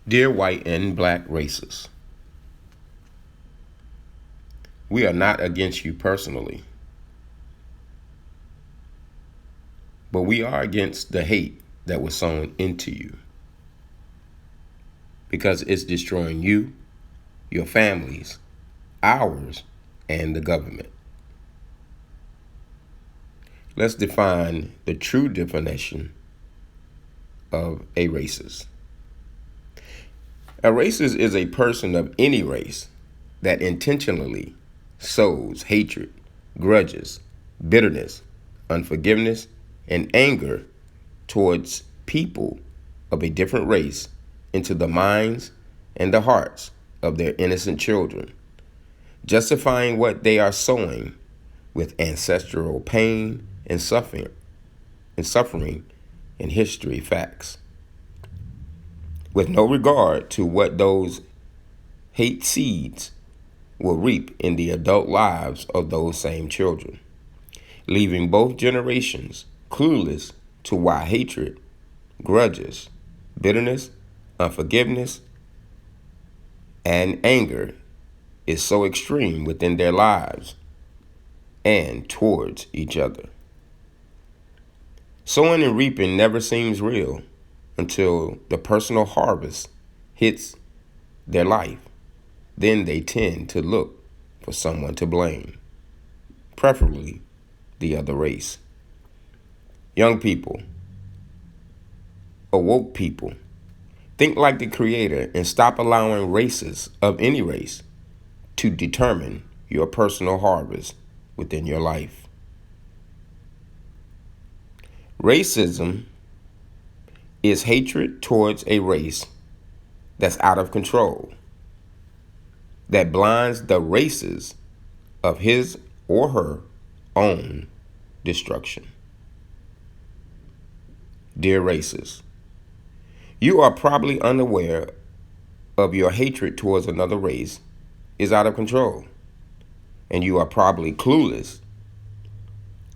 Dear white and black races, we are not against you personally, but we are against the hate that was sown into you because it's destroying you, your families, ours, and the government. Let's define the true definition of a racist. A racist is a person of any race that intentionally sows hatred, grudges, bitterness, unforgiveness, and anger towards people of a different race into the minds and the hearts of their innocent children, justifying what they are sowing with ancestral pain and suffering and history facts, with no regard to what those hate seeds will reap in the adult lives of those same children, leaving both generations clueless to why hatred, grudges, bitterness, unforgiveness, and anger is so extreme within their lives and towards each other. Sowing and reaping never seems real until the personal harvest hits their life. Then they tend to look for someone to blame, preferably the other race. Young people, awoke people, think like the Creator and stop allowing races of any race to determine your personal harvest within your life. Racism is hatred towards a race that's out of control, that blinds the races of his or her own destruction. Dear racists, you are probably unaware of your hatred towards another race is out of control, and you are probably clueless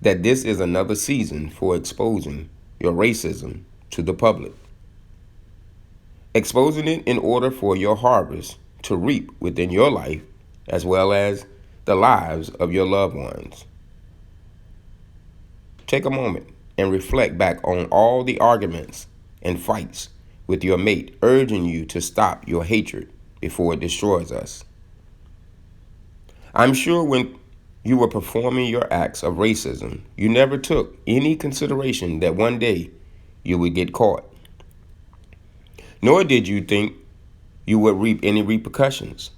that this is another season for exposing your racism to the public. Exposing it in order for your harvest to reap within your life as well as the lives of your loved ones. Take a moment and reflect back on all the arguments and fights with your mate urging you to stop your hatred before it destroys us. I'm sure when you were performing your acts of racism, you never took any consideration that one day you would get caught. Nor did you think you would reap any repercussions,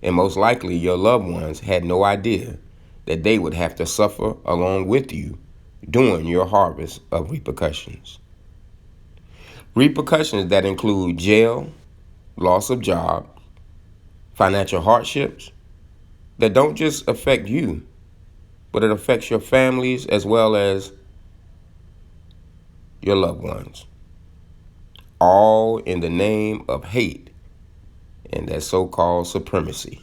and most likely your loved ones had no idea that they would have to suffer along with you during your harvest of repercussions. Repercussions that include jail, loss of job, financial hardships that don't just affect you, but it affects your families as well as your loved ones. All in the name of hate and that so-called supremacy.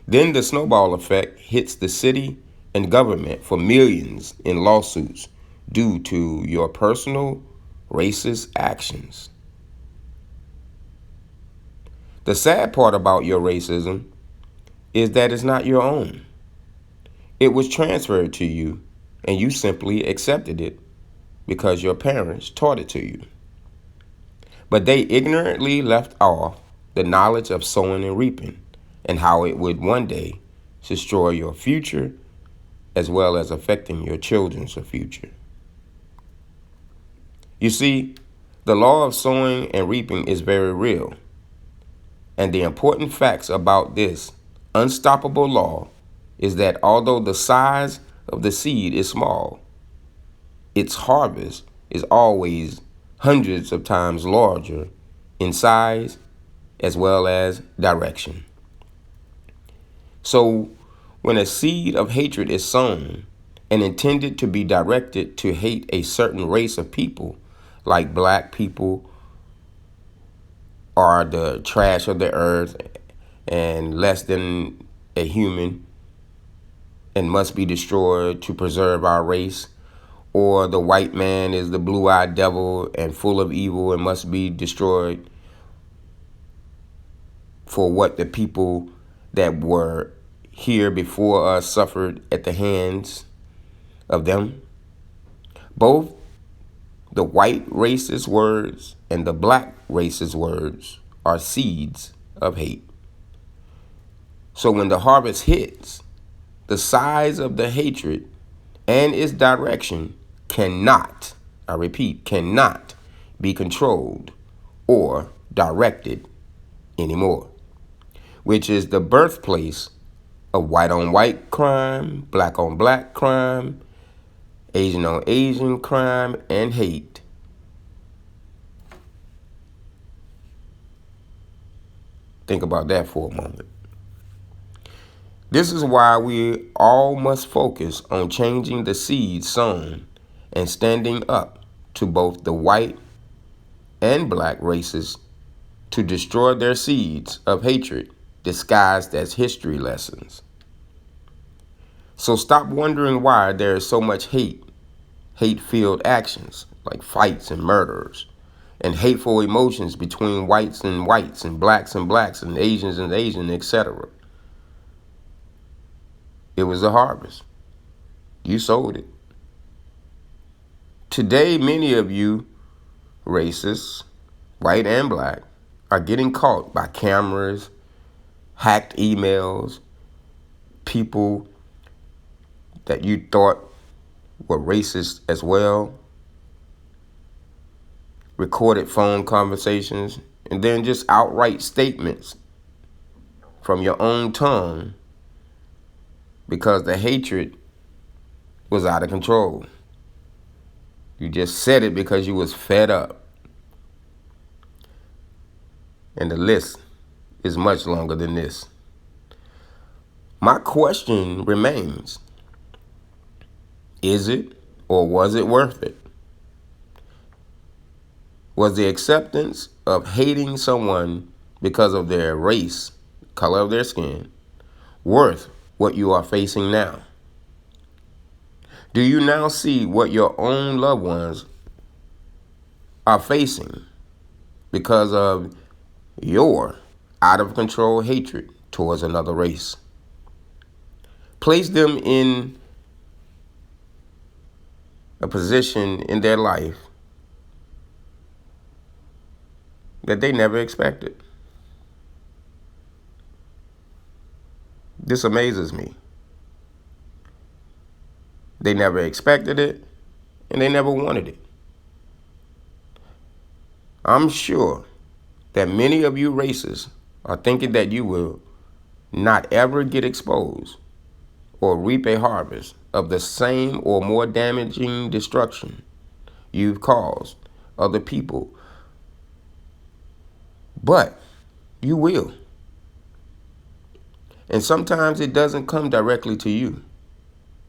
Then the snowball effect hits the city and government for millions in lawsuits due to your personal racist actions. The sad part about your racism is that it's not your own. It was transferred to you and you simply accepted it because your parents taught it to you. But they ignorantly left off the knowledge of sowing and reaping and how it would one day destroy your future as well as affecting your children's future. You see, the law of sowing and reaping is very real. And the important facts about this unstoppable law is that although the size of the seed is small, its harvest is always hundreds of times larger in size as well as direction. So when a seed of hatred is sown and intended to be directed to hate a certain race of people, like black people are the trash of the earth and less than a human and must be destroyed to preserve our race, or the white man is the blue-eyed devil and full of evil and must be destroyed, for what the people that were here before us suffered at the hands of them. Both the white racist words and the black racist words are seeds of hate. So when the harvest hits, the size of the hatred and its direction cannot, I repeat, cannot be controlled or directed anymore, which is the birthplace of white on white crime, black on black crime, Asian on Asian crime, and hate. Think about that for a moment. This is why we all must focus on changing the seeds sown and standing up to both the white and black races to destroy their seeds of hatred disguised as history lessons. So stop wondering why there is so much hate-filled actions like fights and murders, and hateful emotions between whites and blacks and Asians, etc. It was a harvest. You sowed it. Today, many of you racists, white and black, are getting caught by cameras, hacked emails, people that you thought were racist as well, recorded phone conversations, and then just outright statements from your own tongue because the hatred was out of control. You just said it because you was fed up. And the list is much longer than this. My question remains, is it or was it worth it? Was the acceptance of hating someone because of their race, color of their skin, worth what you are facing now? Do you now see what your own loved ones are facing because of your out of control hatred towards another race? Place them in a position in their life that they never expected. This amazes me. They never expected it, and they never wanted it. I'm sure that many of you racists are thinking that you will not ever get exposed or reap a harvest of the same or more damaging destruction you've caused other people. But you will. And sometimes it doesn't come directly to you.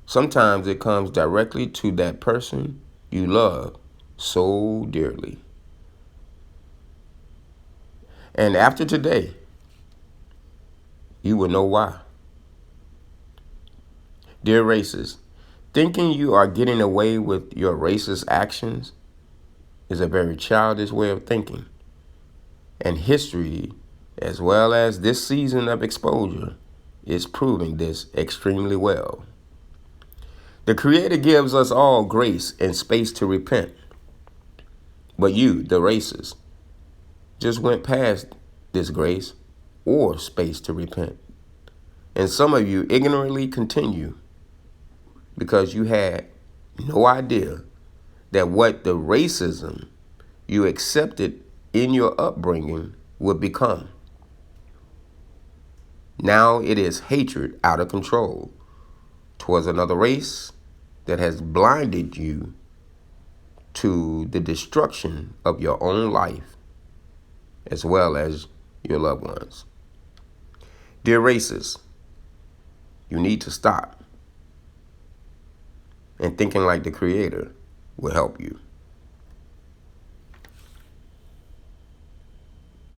Sometimes it comes directly to that person you love so dearly. And after today, you will know why. Dear racists, thinking you are getting away with your racist actions is a very childish way of thinking. And history, as well as this season of exposure, is proving this extremely well. The Creator gives us all grace and space to repent. But you, the racists, just went past this grace or space to repent. And some of you ignorantly continue because you had no idea that what the racism you accepted in your upbringing would become. Now it is hatred out of control towards another race that has blinded you to the destruction of your own life as well as your loved ones. Dear racists, you need to stop. And thinking like the Creator will help you.